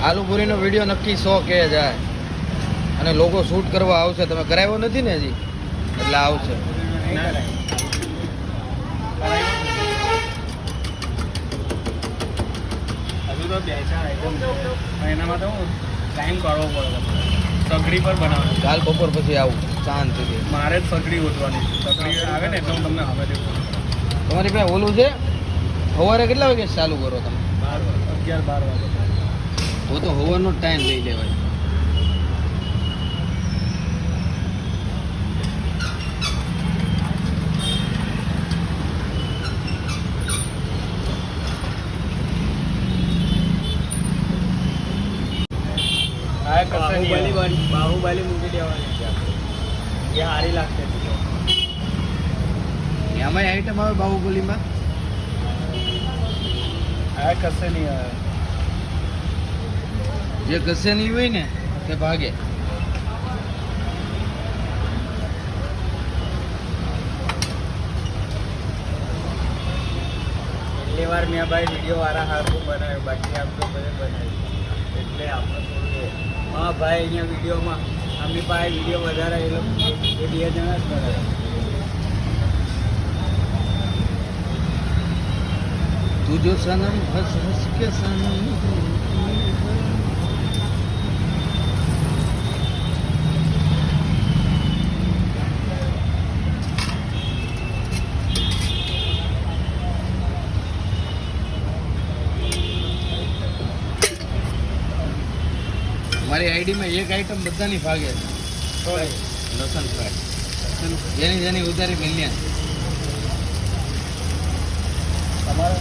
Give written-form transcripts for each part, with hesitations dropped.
આલુપુરીનો video નક્કી 100K જાય અને લોકો શૂટ કરવા આવશે. તમે કરાવ્યો નથી ને હજી, એટલે આવશે. હજુ તો બેચા આઈટમ એનામાં તો ટાઈમ કાઢવો પડે. સગડી પર બનાવવાનું. કાલ બપોર પછી આવું શાંતિથી. મારે જ સગડી ઓતવાની. સગડી આવે ને એટલે હું તમને હવે દેવું. તમારી પાસે ઓલું છે? સવારે કેટલા વાગે ચાલુ કરો તમે? 11-12 વાગે. તો સવારનો ટાઈમ લઈ લેવાય. બાહુબલી મૂકી દેવાની છે. એ સારી લાગશે. એમાંય આઈટમ આવે બાહુબલીમાં? આ કશે નહીં આવે. જે કશે નહીં હોય ને તે ભાગે. પહેલી વાર મેં ભાઈ વિડીયો વાળા હારું બનાવ્યો, બાકી આમ તો બધે બનાવ્યું. એટલે આપણે થોડું હા ભાઈ અહીંયા વિડીયોમાં આમની પાસે વિડીયો વધારે એ લોકો એ 2 જણા જ બનાવે. તું જો સનમ હસ હસ કે સનમ. મારી આઈડીમાં એક આઈટમ બધાની ભાગે છે. લસણ ફ્રાય. જેની ઉધારી મિલ્યા. તમારે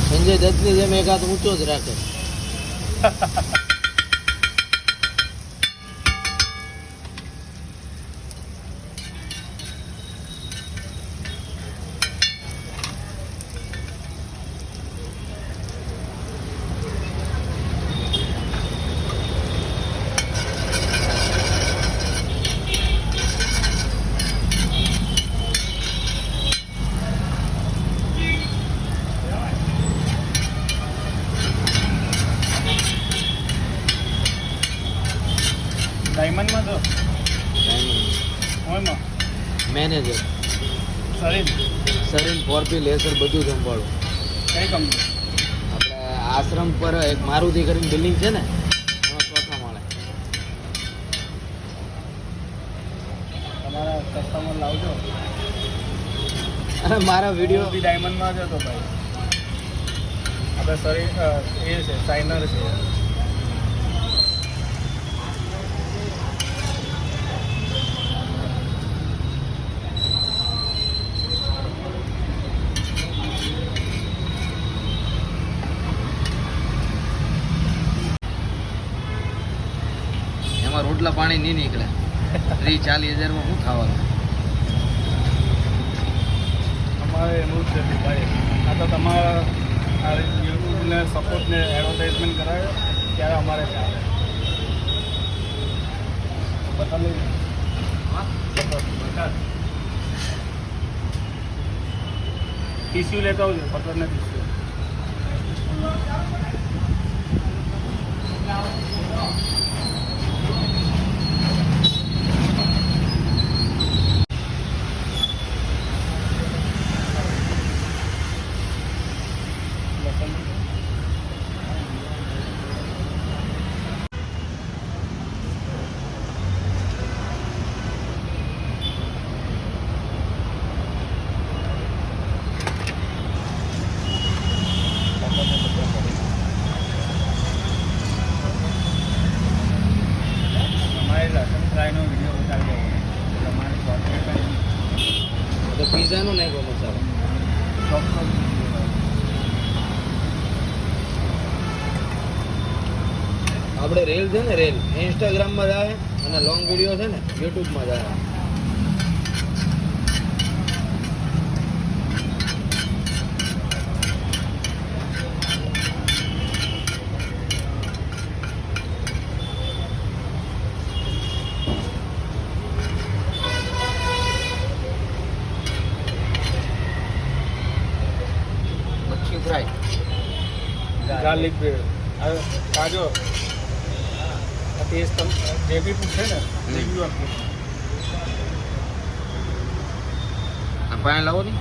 સંજય દત્તની જેમ એક હાથ ઊંચો જ રાખે. ડાયમંડમાં તો ઓયમાં મેનેજર શરીર સરીન 4P લેસર બધું સંભાળું. કઈ કંપની? આપણે આશ્રમ પર એક મારુતિ કરીને બિલ્ડિંગ છે ને, એમાં 4થા માળે. તમારા કસ્ટમર લાવજો. અને મારા વિડીયો બી ડાયમંડમાં જ હતો ભાઈ. આપણે શરીર એ છે સાઇનર છે. રોટલા પાણી નહીં નીકળે. 30-40 હજારમાં શું ખાવાનું? અમારે એનું જ છે ભાઈ. આ તો તમારા યુટ્યુબને સપોર્ટને એડવર્ટાઇઝમેન્ટ કરાવે ત્યારે અમારે ચાલે. બતાવી ટીસ્યુ લેતા આવજો. પકડને ટીસ્યુ. પિઝાનો નાખ્યો મસાલો. આપણે રેલ છે ને, રેલ ઇન્સ્ટાગ્રામમાં જાય અને લોંગ વિડીયો છે ને યુટ્યુબમાં જાય. ગાર્લિક બ્રેડ હવે કાજો આ ટેસ્ટ જે બી પૂછે ને રિવ્યુ આપજો આ પાણી લાવો ને